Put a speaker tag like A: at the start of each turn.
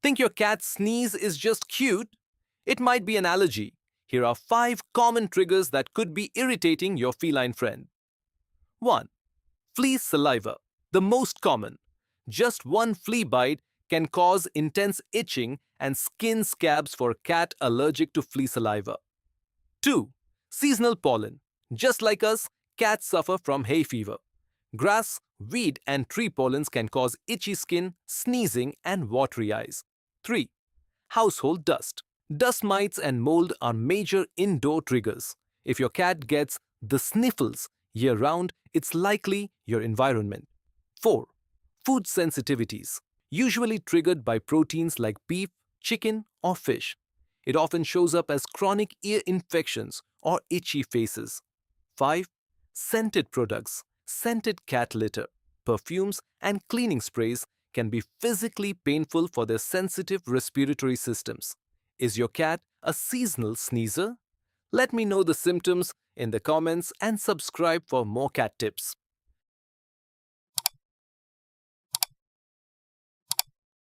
A: Think your cat's sneeze is just cute? It might be an allergy. Here are 5 common triggers that could be irritating your feline friend. 1. Flea's saliva, the most common. Just one flea bite can cause intense itching and skin scabs for a cat allergic to flea saliva. 2. Seasonal pollen. Just like us, cats suffer from hay fever. Grass, weed, and tree pollens can cause itchy skin, sneezing, and watery eyes. 3. Household dust. Dust mites and mold are major indoor triggers. If your cat gets the sniffles year-round, it's likely your environment. 4. Food sensitivities, usually triggered by proteins like beef, chicken, or fish. It often shows up as chronic ear infections or itchy faces. 5. Scented products, scented cat litter, perfumes, and cleaning sprays can be physically painful for their sensitive respiratory systems. Is your cat a seasonal sneezer? Let me know the symptoms in the comments and subscribe for more cat tips.